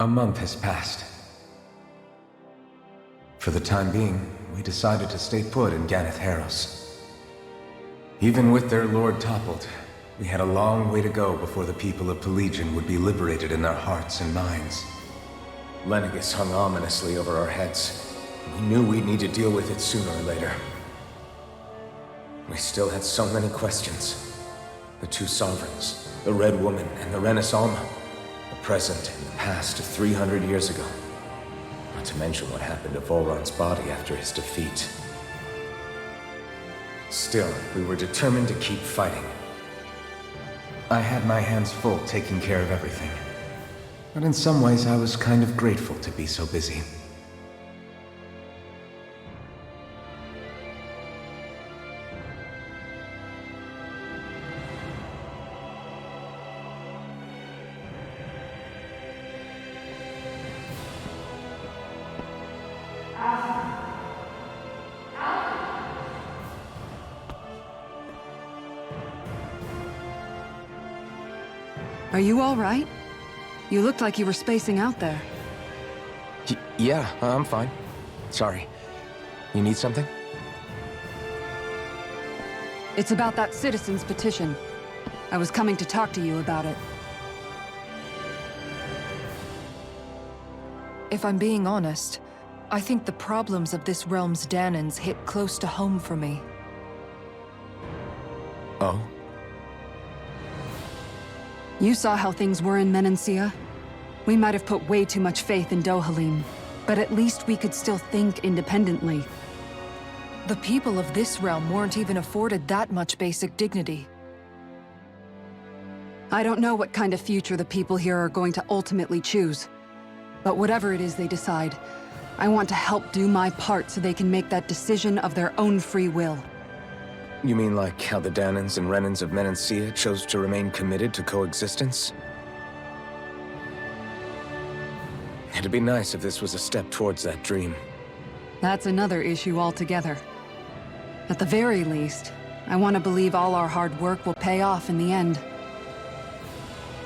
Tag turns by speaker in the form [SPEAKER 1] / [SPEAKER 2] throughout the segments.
[SPEAKER 1] A month has passed. For the time being, we decided to stay put in Ganath Haros. Even with their lord toppled, we had a long way to go before the people of Pelegion would be liberated in their hearts and minds. Lenegis hung ominously over our heads. We knew we'd need to deal with it sooner or later. We still had so many questions. The two sovereigns, the Red Woman and the Renaissance, the present and the past of 300 years ago. Not to mention what happened to Volron's body after his defeat. Still, we were determined to keep fighting. I had my hands full taking care of everything. But in some ways, I was kind of grateful to be so busy.
[SPEAKER 2] Are you all right? You looked like you were spacing out there.
[SPEAKER 1] Yeah, I'm fine. Sorry. You need something?
[SPEAKER 2] It's about that citizen's petition. I was coming to talk to you about it.
[SPEAKER 3] If I'm being honest, I think the problems of this realm's Dahnans hit close to home for me.
[SPEAKER 1] Oh?
[SPEAKER 2] You saw how things were in Menancia. We might have put way too much faith in Dohalim, but at least we could still think independently.
[SPEAKER 3] The people of this realm weren't even afforded that much basic dignity.
[SPEAKER 2] I don't know what kind of future the people here are going to ultimately choose. But whatever it is they decide, I want to help do my part so they can make that decision of their own free will.
[SPEAKER 1] You mean like how the Dahnans and Renans of Menancia chose to remain committed to coexistence? It'd be nice if this was a step towards that dream.
[SPEAKER 2] That's another issue altogether. At the very least, I want to believe all our hard work will pay off in the end.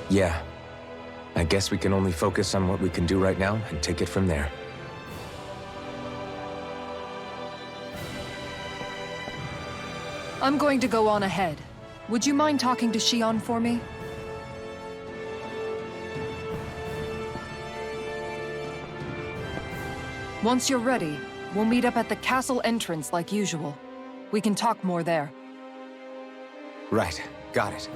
[SPEAKER 1] Yeah. I guess we can only focus on what we can do right now and take it from there.
[SPEAKER 3] I'm going to go on ahead. Would you mind talking to Xion for me? Once you're ready, we'll meet up at the castle entrance like usual. We can talk more there.
[SPEAKER 1] Right. Got it.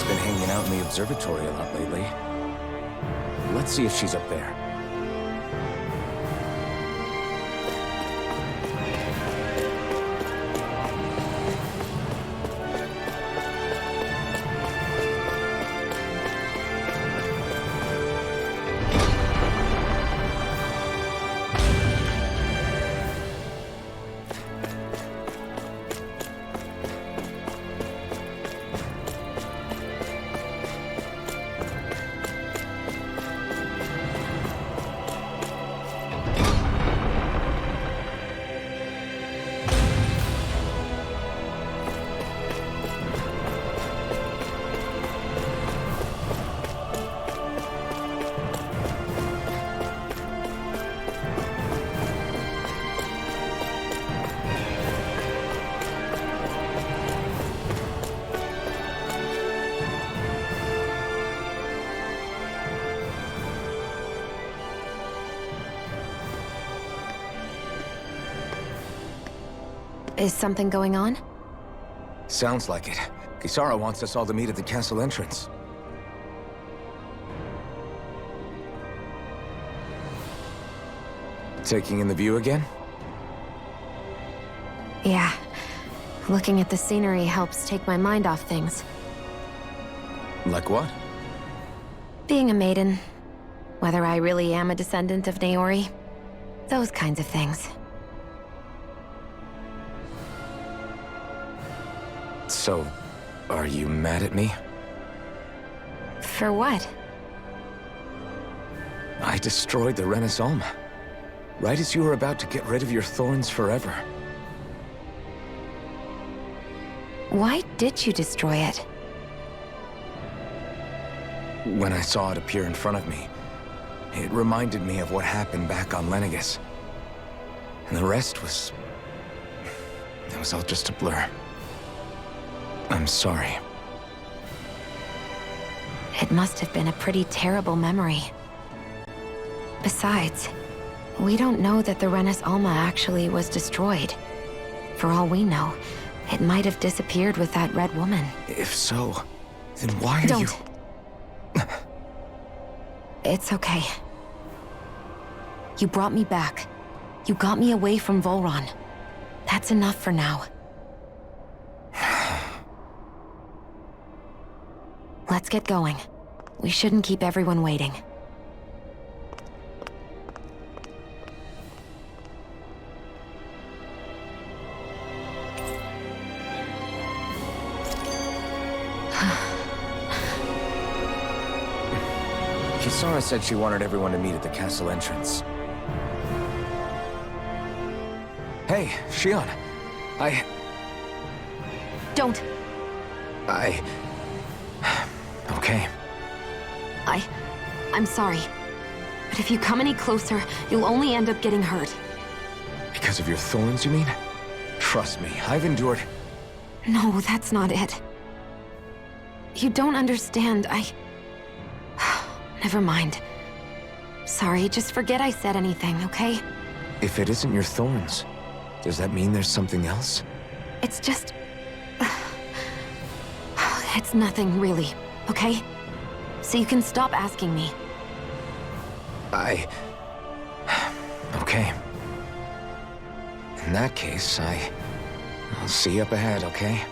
[SPEAKER 1] Been hanging out in the observatory a lot lately. Let's see if she's up there.
[SPEAKER 4] Is something going on?
[SPEAKER 1] Sounds like it. Kisara wants us all to meet at the castle entrance. Taking in the view again?
[SPEAKER 4] Yeah. Looking at the scenery helps take my mind off things.
[SPEAKER 1] Like what?
[SPEAKER 4] Being a maiden. Whether I really am a descendant of Naori. Those kinds of things.
[SPEAKER 1] So, are you mad at me?
[SPEAKER 4] For what?
[SPEAKER 1] I destroyed the Renaissance, right as you were about to get rid of your thorns forever.
[SPEAKER 4] Why did you destroy it?
[SPEAKER 1] When I saw it appear in front of me, it reminded me of what happened back on Lenegus. And the rest was... it was all just a blur. I'm sorry.
[SPEAKER 4] It must have been a pretty terrible memory. Besides, we don't know that the Renis Alma actually was destroyed. For all we know, it might have disappeared with that red woman.
[SPEAKER 1] If so, then why are
[SPEAKER 4] Don't. It's okay. You brought me back. You got me away from Volron. That's enough for now. Let's get going. We shouldn't keep everyone waiting.
[SPEAKER 1] Kisara said she wanted everyone to meet at the castle entrance. Hey, Shion.
[SPEAKER 4] Don't!
[SPEAKER 1] Okay.
[SPEAKER 4] I'm sorry. But if you come any closer, you'll only end up getting hurt.
[SPEAKER 1] Because of your thorns, you mean? Trust me, I've endured...
[SPEAKER 4] No, that's not it. You don't understand, Never mind. Sorry, just forget I said anything, okay?
[SPEAKER 1] If it isn't your thorns, does that mean there's something else?
[SPEAKER 4] It's just... It's nothing, really, okay? So you can stop asking me.
[SPEAKER 1] Okay. In that case, I'll see you up ahead, okay?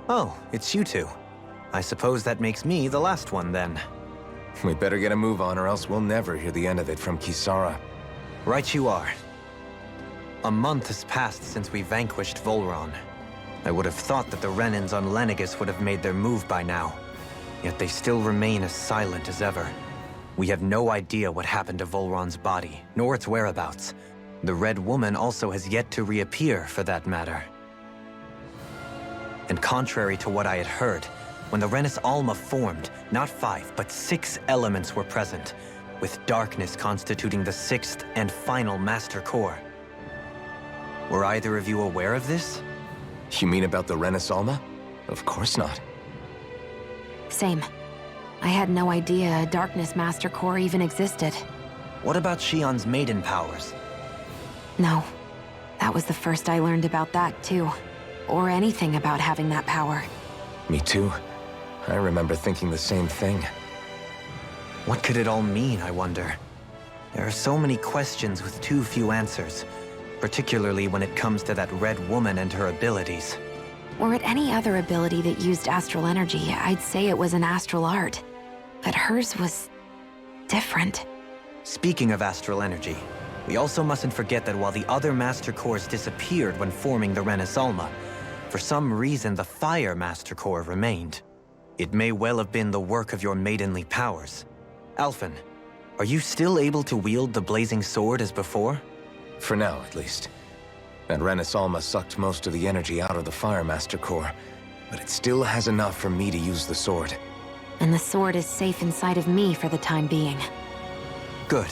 [SPEAKER 5] Oh, it's you two. I suppose that makes me the last one then.
[SPEAKER 1] We better get a move on or else we'll never hear the end of it from Kisara.
[SPEAKER 5] Right you are. A month has passed since we vanquished Volron. I would have thought that the Renans on Lenegis would have made their move by now. Yet they still remain as silent as ever. We have no idea what happened to Volron's body, nor its whereabouts. The Red Woman also has yet to reappear, for that matter. And contrary to what I had heard, when the Renis Alma formed, not 5, but 6 elements were present, with darkness constituting the 6th and final Master Core. Were either of you aware of this?
[SPEAKER 1] You mean about the Renis Alma? Of course not.
[SPEAKER 4] Same. I had no idea a Darkness Master Core even existed.
[SPEAKER 5] What about Shion's maiden powers?
[SPEAKER 4] No. That was the first I learned about that, too. Or anything about having that power.
[SPEAKER 1] Me too. I remember thinking the same thing.
[SPEAKER 5] What could it all mean, I wonder? There are so many questions with too few answers, particularly when it comes to that Red Woman and her abilities.
[SPEAKER 4] Were it any other ability that used astral energy, I'd say it was an astral art. But hers was different.
[SPEAKER 5] Speaking of astral energy, we also mustn't forget that while the other Master Cores disappeared when forming the Renis Alma, for some reason the Fire Master Core remained. It may well have been the work of your maidenly powers. Alpen, are you still able to wield the blazing sword as before?
[SPEAKER 1] For now, at least. That Renis Alma sucked most of the energy out of the Fire Master Core, but it still has enough for me to use the sword.
[SPEAKER 4] And the sword is safe inside of me for the time being.
[SPEAKER 5] Good.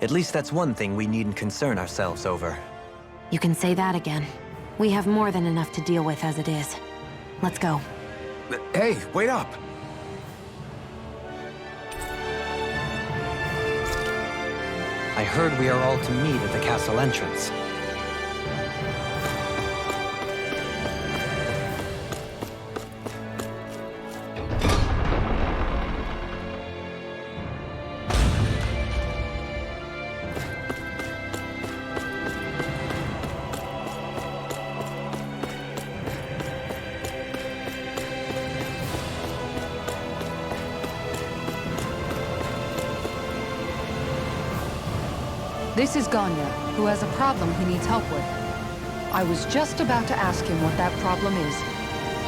[SPEAKER 5] At least that's one thing we needn't concern ourselves over.
[SPEAKER 4] You can say that again. We have more than enough to deal with as it is. Let's go.
[SPEAKER 1] Hey, wait up!
[SPEAKER 5] I heard we are all to meet at the castle entrance.
[SPEAKER 3] This is Ganya, who has a problem he needs help with. I was just about to ask him what that problem is.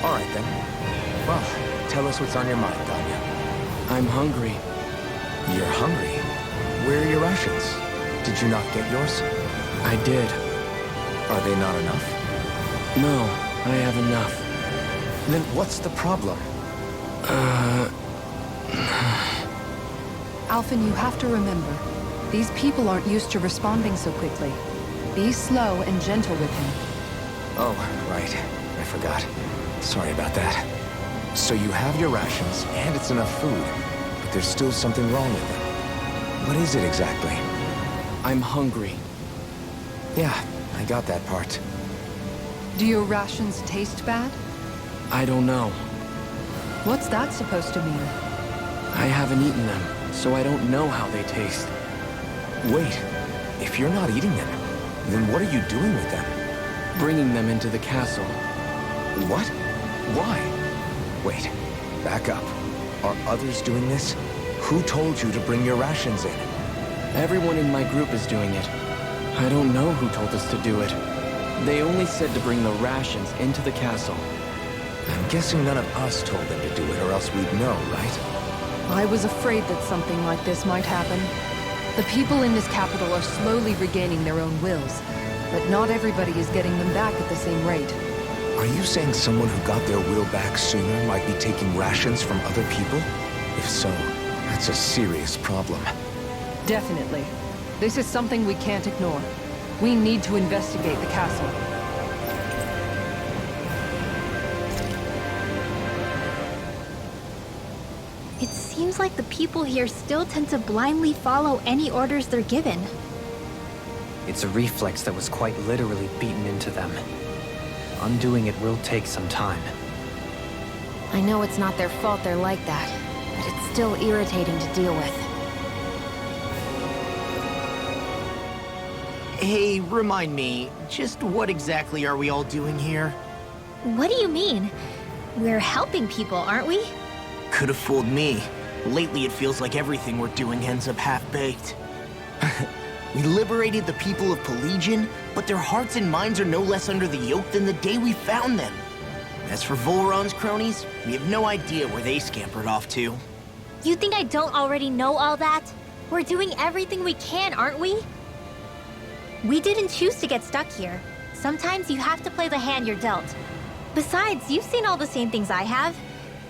[SPEAKER 1] All right, then. Well, tell us what's on your mind, Dahna.
[SPEAKER 6] I'm hungry.
[SPEAKER 1] You're hungry? Where are your rations? Did you not get yours?
[SPEAKER 6] I did.
[SPEAKER 1] Are they not enough?
[SPEAKER 6] No, I have enough.
[SPEAKER 1] Then what's the problem?
[SPEAKER 3] Alpen, you have to remember, these people aren't used to responding so quickly. Be slow and gentle with him.
[SPEAKER 1] Oh, right. I forgot. Sorry about that. So you have your rations, and it's enough food, but there's still something wrong with them. What is it exactly?
[SPEAKER 6] I'm hungry.
[SPEAKER 1] Yeah, I got that part.
[SPEAKER 3] Do your rations taste bad?
[SPEAKER 6] I don't know.
[SPEAKER 3] What's that supposed to mean?
[SPEAKER 6] I haven't eaten them, so I don't know how they taste.
[SPEAKER 1] Wait, if you're not eating them, then what are you doing with them?
[SPEAKER 6] Bringing them into the castle.
[SPEAKER 1] What? Why? Wait, back up. Are others doing this? Who told you to bring your rations in?
[SPEAKER 6] Everyone in my group is doing it. I don't know who told us to do it. They only said to bring the rations into the castle.
[SPEAKER 1] I'm guessing none of us told them to do it, or else we'd know, right?
[SPEAKER 3] I was afraid that something like this might happen. The people in this capital are slowly regaining their own wills, but not everybody is getting them back at the same rate.
[SPEAKER 1] Are you saying someone who got their will back sooner might be taking rations from other people? If so, that's a serious problem.
[SPEAKER 3] Definitely. This is something we can't ignore. We need to investigate the castle.
[SPEAKER 7] It seems like the people here still tend to blindly follow any orders they're given.
[SPEAKER 5] It's a reflex that was quite literally beaten into them. Undoing it will take some time.
[SPEAKER 4] I know it's not their fault they're like that, but it's still irritating to deal with.
[SPEAKER 8] Hey, remind me, just what exactly are we all doing here?
[SPEAKER 7] What do you mean? We're helping people, aren't we?
[SPEAKER 8] Could have fooled me. Lately, it feels like everything we're doing ends up half-baked. We liberated the people of Pelegion, but their hearts and minds are no less under the yoke than the day we found them. As for Volron's cronies, we have no idea where they scampered off to.
[SPEAKER 7] You think I don't already know all that? We're doing everything we can, aren't we? We didn't choose to get stuck here. Sometimes you have to play the hand you're dealt. Besides, you've seen all the same things I have.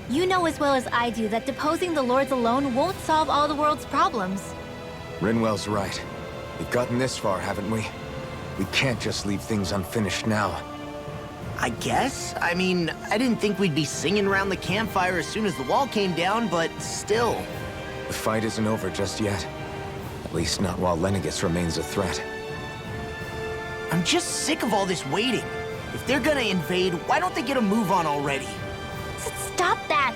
[SPEAKER 7] You know as well as I do that deposing the lords alone won't solve all the world's problems.
[SPEAKER 1] Rinwell's right. We've gotten this far, haven't we? We can't just leave things unfinished now.
[SPEAKER 8] I guess? I mean, I didn't think we'd be singing around the campfire as soon as the wall came down, but still.
[SPEAKER 1] The fight isn't over just yet. At least not while Lenegis remains a threat.
[SPEAKER 8] I'm just sick of all this waiting. If they're gonna invade, why don't they get a move on already?
[SPEAKER 7] Stop that!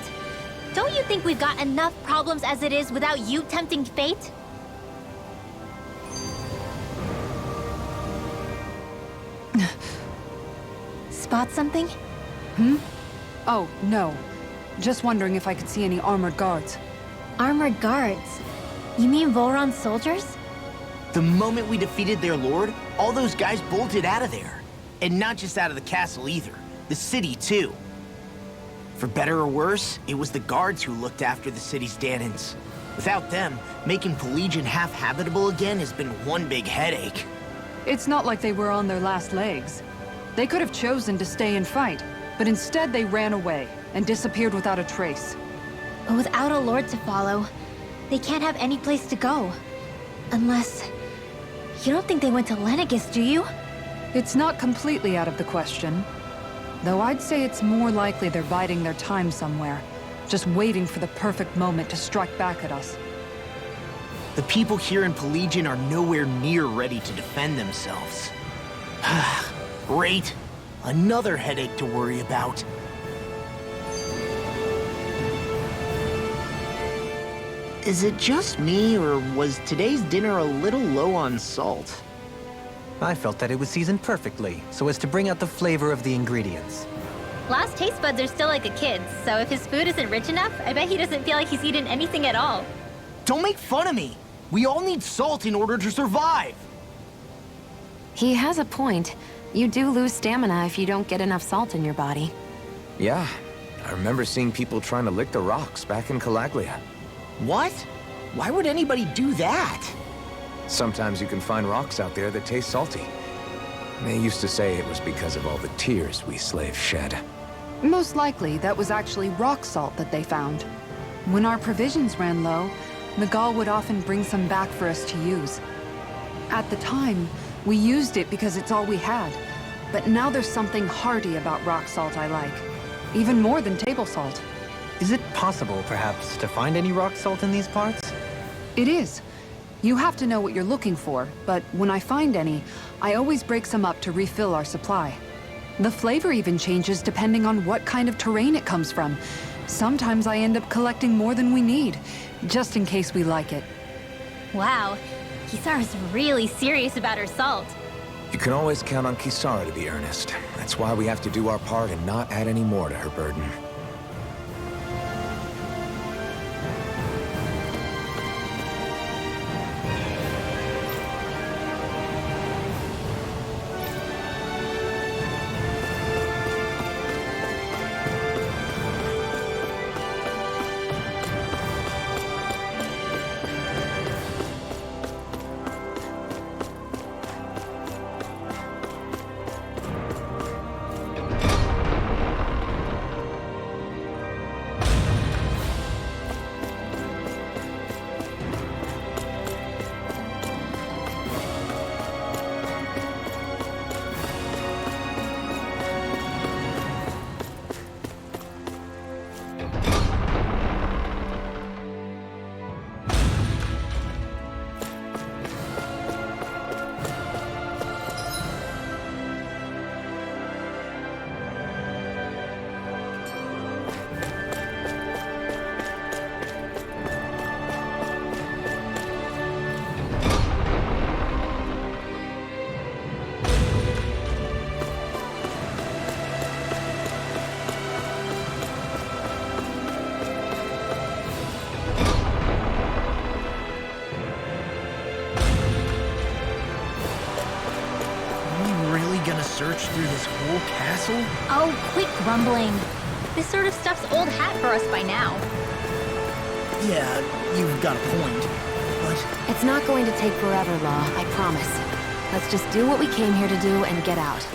[SPEAKER 7] Don't you think we've got enough problems as it is without you tempting fate? Spot something?
[SPEAKER 2] Oh, no. Just wondering if I could see any armored guards.
[SPEAKER 7] Armored guards? You mean Volron's soldiers?
[SPEAKER 8] The moment we defeated their lord, all those guys bolted out of there. And not just out of the castle either. The city, too. For better or worse, it was the guards who looked after the city's Dahnans. Without them, making Pelegion half-habitable again has been one big headache.
[SPEAKER 2] It's not like they were on their last legs. They could have chosen to stay and fight, but instead they ran away and disappeared without a trace.
[SPEAKER 7] But without a lord to follow, they can't have any place to go. Unless... You don't think they went to Lenegis, do you?
[SPEAKER 2] It's not completely out of the question. Though I'd say it's more likely they're biding their time somewhere, just waiting for the perfect moment to strike back at us.
[SPEAKER 8] The people here in Pelegion are nowhere near ready to defend themselves. Great. Another headache to worry about. Is it just me, or was today's dinner a little low on salt?
[SPEAKER 5] I felt that it was seasoned perfectly, so as to bring out the flavor of the ingredients.
[SPEAKER 7] Last taste buds are still like a kid's, so if his food isn't rich enough, I bet he doesn't feel like he's eaten anything at all.
[SPEAKER 8] Don't make fun of me! We all need salt in order to survive!
[SPEAKER 4] He has a point. You do lose stamina if you don't get enough salt in your body.
[SPEAKER 1] Yeah, I remember seeing people trying to lick the rocks back in Calaglia.
[SPEAKER 8] What? Why would anybody do that?
[SPEAKER 1] Sometimes you can find rocks out there that taste salty. They used to say it was because of all the tears we slaves shed.
[SPEAKER 2] Most likely, that was actually rock salt that they found. When our provisions ran low, Nagal would often bring some back for us to use. At the time, we used it because it's all we had. But now there's something hearty about rock salt I like. Even more than table salt.
[SPEAKER 5] Is it possible, perhaps, to find any rock salt in these parts?
[SPEAKER 2] It is. You have to know what you're looking for, but when I find any, I always break some up to refill our supply. The flavor even changes depending on what kind of terrain it comes from. Sometimes I end up collecting more than we need, just in case we like it.
[SPEAKER 7] Wow, Kisara's really serious about her salt.
[SPEAKER 1] You can always count on Kisara to be earnest. That's why we have to do our part and not add any more to her burden.
[SPEAKER 8] search through this whole castle?
[SPEAKER 7] Oh, quit grumbling. This sort of stuff's old hat for us by now.
[SPEAKER 8] Yeah, you've got a point. But
[SPEAKER 4] It's not going to take forever, Law, I promise. Let's just do what we came here to do and get out.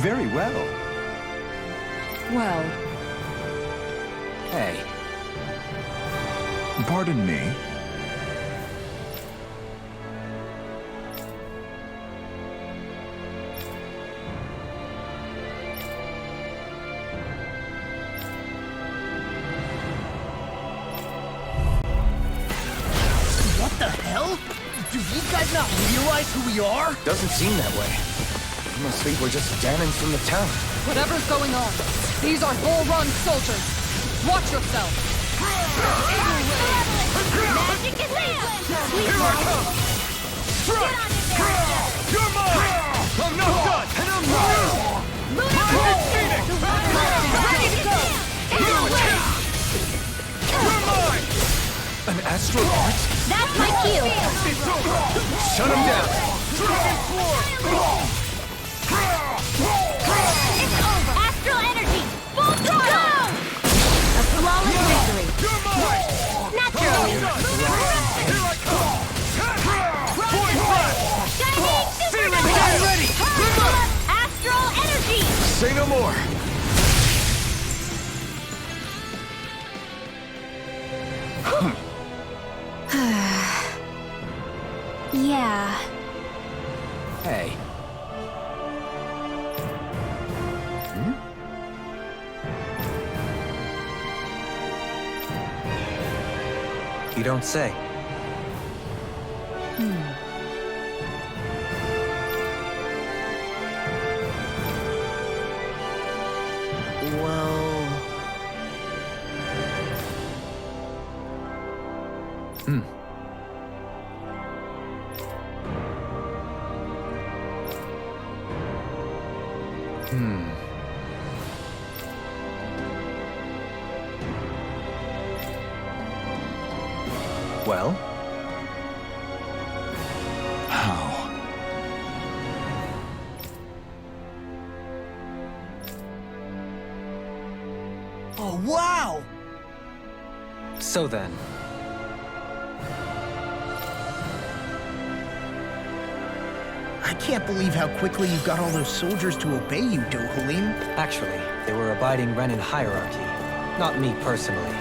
[SPEAKER 9] Very well.
[SPEAKER 2] Well,
[SPEAKER 6] Hey,
[SPEAKER 9] Pardon me.
[SPEAKER 8] what the hell? Do you guys not realize who we are?
[SPEAKER 1] Doesn't seem that way. You must think we're just Danans from the town.
[SPEAKER 3] Whatever's going on, these are Volron soldiers. Watch yourself.
[SPEAKER 7] Magic is in! Sweet love. Get on in there!
[SPEAKER 9] You're mine! I'm not done! And I'm not!
[SPEAKER 7] Ready to go!
[SPEAKER 9] You're mine!
[SPEAKER 1] An astral art?
[SPEAKER 7] That's my cue!
[SPEAKER 1] Shut him down!
[SPEAKER 7] It's over! Astral energy! Full throttle! A flawless victory!
[SPEAKER 9] You're mine!
[SPEAKER 7] Naturally!
[SPEAKER 9] Here I come! Point flash!
[SPEAKER 7] Shining super
[SPEAKER 9] Get ready!
[SPEAKER 7] Astral energy!
[SPEAKER 1] Say no more!
[SPEAKER 7] Yeah.
[SPEAKER 6] hey.
[SPEAKER 5] You don't say.
[SPEAKER 8] Well...
[SPEAKER 5] Well?
[SPEAKER 9] How?
[SPEAKER 8] Oh, wow!
[SPEAKER 5] So then,
[SPEAKER 8] I can't believe how quickly you got all those soldiers to obey you, Dohalim.
[SPEAKER 5] actually, they were abiding Renan hierarchy. Not me personally.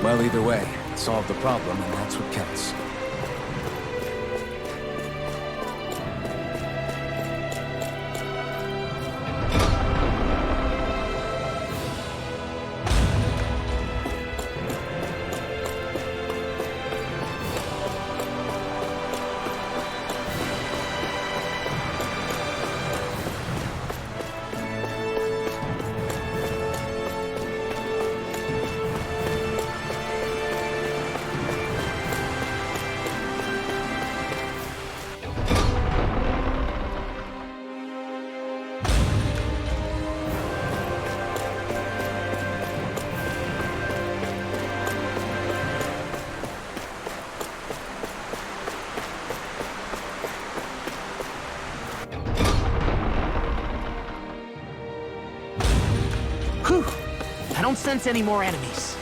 [SPEAKER 1] Well, either way, it solved the problem, and that's what counts.
[SPEAKER 8] Whew! I don't sense any more enemies.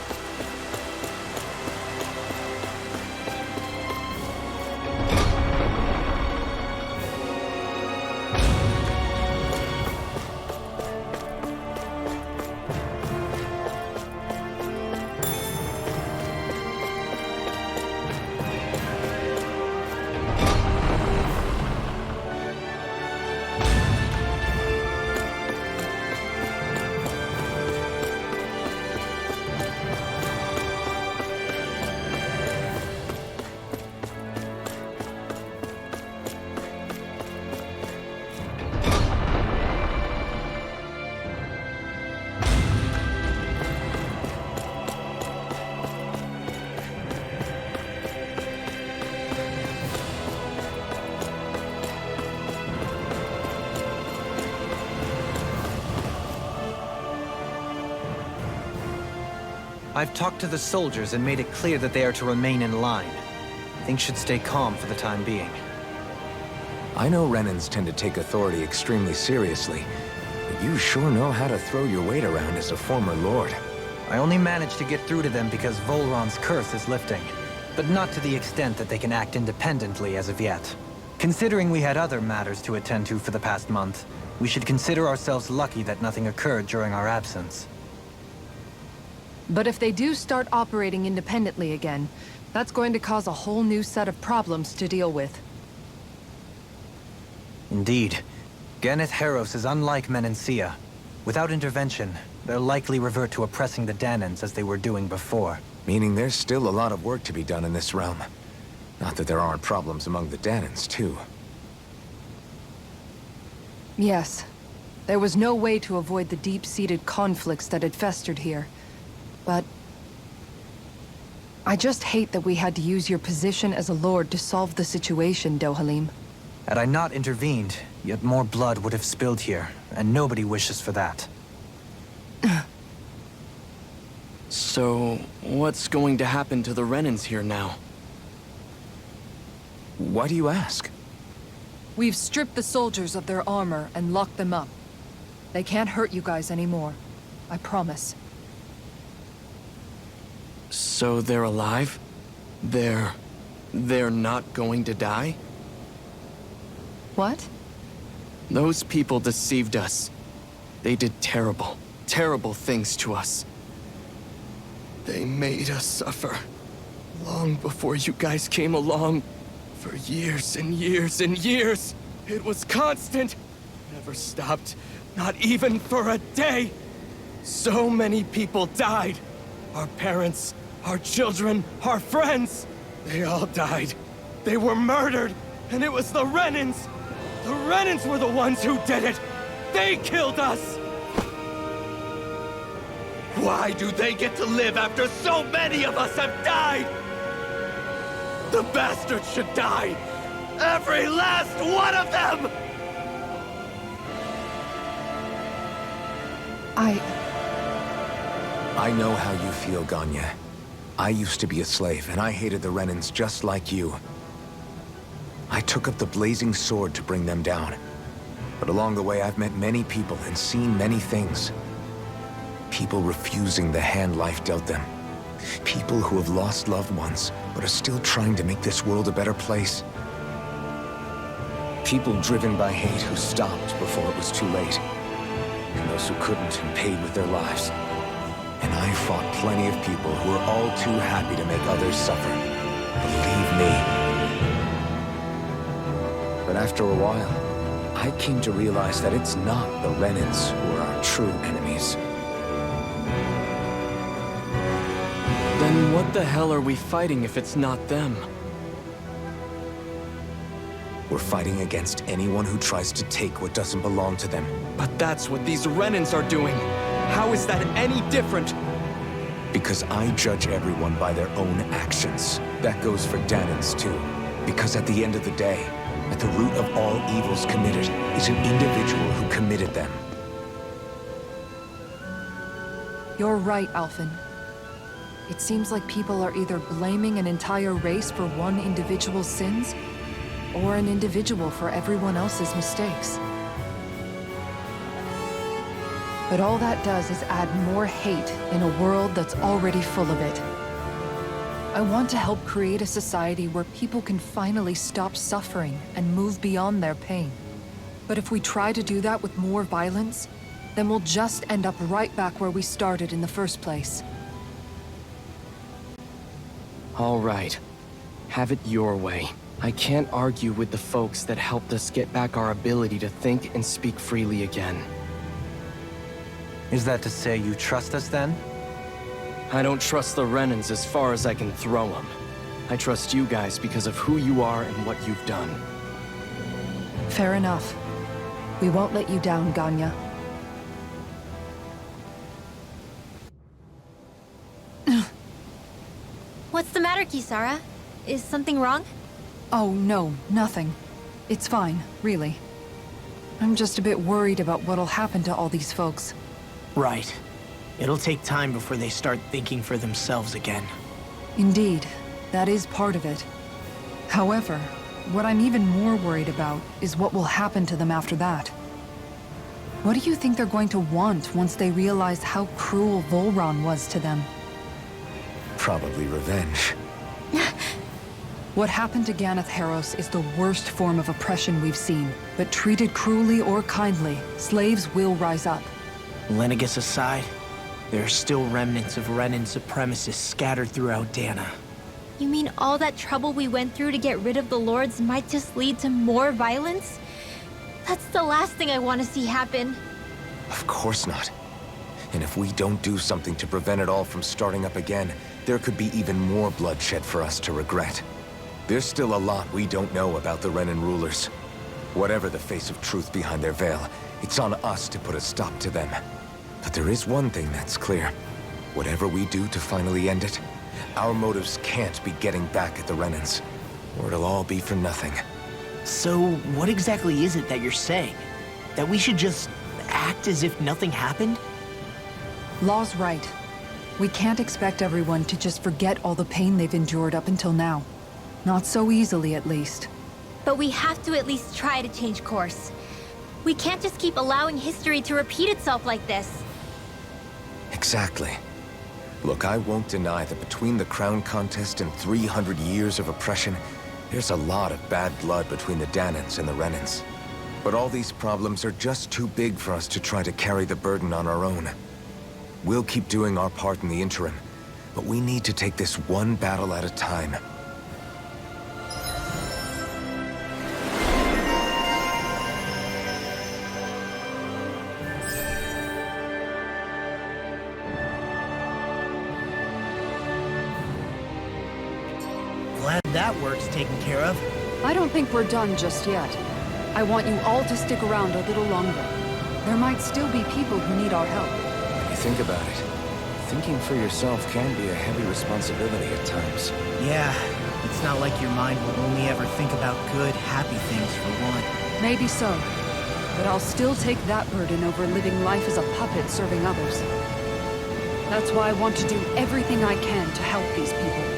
[SPEAKER 5] I've talked to the soldiers and made it clear that they are to remain in line. Things should stay calm for the time being.
[SPEAKER 1] I know Renans tend to take authority extremely seriously, but you sure know how to throw your weight around as a former lord.
[SPEAKER 5] I only managed to get through to them because Volron's curse is lifting, but not to the extent that they can act independently as of yet. Considering we had other matters to attend to for the past month, we should consider ourselves lucky that nothing occurred during our absence.
[SPEAKER 3] But if they do start operating independently again, that's going to cause a whole new set of problems to deal with.
[SPEAKER 5] Indeed. Ganath Haros is unlike Menancia. Without intervention, they'll likely revert to oppressing the Dahnans as they were doing before.
[SPEAKER 1] Meaning there's still a lot of work to be done in this realm. Not that there aren't problems among the Dahnans, too.
[SPEAKER 3] Yes. There was no way to avoid the deep-seated conflicts that had festered here. But I just hate that we had to use your position as a lord to solve the situation, Dohalim.
[SPEAKER 5] Had I not intervened, yet more blood would have spilled here, and nobody wishes for that.
[SPEAKER 6] So, what's going to happen to the Renans here now?
[SPEAKER 1] Why do you ask?
[SPEAKER 3] We've stripped the soldiers of their armor and locked them up. They can't hurt you guys anymore. I promise.
[SPEAKER 6] So they're alive? They're not going to die?
[SPEAKER 3] What?
[SPEAKER 6] Those people deceived us. They did terrible, terrible things to us. They made us suffer. Long before you guys came along. For years and years and years. It was constant. Never stopped. Not even for a day. So many people died. Our parents, our children, our friends. They all died. They were murdered. And it was the Renans. The Renans were the ones who did it! They killed us! Why do they get to live after so many of us have died? The bastards should die! Every last one of them!
[SPEAKER 1] I know how you feel, Ganya. I used to be a slave, and I hated the Renans just like you. I took up the blazing sword to bring them down. But along the way, I've met many people and seen many things. People refusing the hand life dealt them. People who have lost loved ones, but are still trying to make this world a better place. People driven by hate who stopped before it was too late. And those who couldn't and paid with their lives. And I fought plenty of people who were all too happy to make others suffer. Believe me. But after a while, I came to realize that it's not the Renans who are our true enemies.
[SPEAKER 6] Then what the hell are we fighting if it's not them?
[SPEAKER 1] We're fighting against anyone who tries to take what doesn't belong to them.
[SPEAKER 6] But that's what these Renans are doing! How is that any different?
[SPEAKER 1] Because I judge everyone by their own actions. That goes for Dahnans too. Because at the end of the day, at the root of all evils committed is an individual who committed them.
[SPEAKER 3] You're right, Alpen. It seems like people are either blaming an entire race for one individual's sins, or an individual for everyone else's mistakes. But all that does is add more hate in a world that's already full of it. I want to help create a society where people can finally stop suffering and move beyond their pain. But if we try to do that with more violence, then we'll just end up right back where we started in the first place.
[SPEAKER 6] All right. Have it your way. I can't argue with the folks that helped us get back our ability to think and speak freely again.
[SPEAKER 5] Is that to say you trust us then?
[SPEAKER 6] I don't trust the Renans as far as I can throw them. I trust you guys because of who you are and what you've done.
[SPEAKER 3] Fair enough. We won't let you down, Ganya.
[SPEAKER 7] What's the matter, Kisara? Is something wrong?
[SPEAKER 2] Oh, no, nothing. It's fine, really. I'm just a bit worried about what'll happen to all these folks.
[SPEAKER 8] Right. It'll take time before they start thinking for themselves again.
[SPEAKER 2] Indeed, that is part of it. However, what I'm even more worried about is what will happen to them after that. What do you think they're going to want once they realize how cruel Volron was to them?
[SPEAKER 1] Probably revenge.
[SPEAKER 2] What happened to Ganath Haros is the worst form of oppression we've seen, but treated cruelly or kindly, slaves will rise up.
[SPEAKER 8] Lenegis aside, there are still remnants of Renan supremacists scattered throughout Dahna.
[SPEAKER 7] You mean all that trouble we went through to get rid of the Lords might just lead to more violence? That's the last thing I want to see happen.
[SPEAKER 1] Of course not. And if we don't do something to prevent it all from starting up again, there could be even more bloodshed for us to regret. There's still a lot we don't know about the Renan rulers. Whatever the face of truth behind their veil, it's on us to put a stop to them. But there is one thing that's clear. Whatever we do to finally end it, our motives can't be getting back at the Renans, or it'll all be for nothing.
[SPEAKER 8] So, what exactly is it that you're saying? That we should just act as if nothing happened?
[SPEAKER 2] Law's right. We can't expect everyone to just forget all the pain they've endured up until now. Not so easily, at least.
[SPEAKER 7] But we have to at least try to change course. We can't just keep allowing history to repeat itself like this.
[SPEAKER 1] Exactly. Look, I won't deny that between the crown contest and 300 years of oppression, there's a lot of bad blood between the Dahnans and the Renans. But all these problems are just too big for us to try to carry the burden on our own. We'll keep doing our part in the interim, but we need to take this one battle at a time.
[SPEAKER 8] Glad that work's taken care of.
[SPEAKER 2] I don't think we're done just yet. I want you all to stick around a little longer. There might still be people who need our help.
[SPEAKER 1] When you think about it, thinking for yourself can be a heavy responsibility at times.
[SPEAKER 8] Yeah, it's not like your mind will only ever think about good, happy things for one.
[SPEAKER 2] Maybe so. But I'll still take that burden over living life as a puppet serving others. That's why I want to do everything I can to help these people.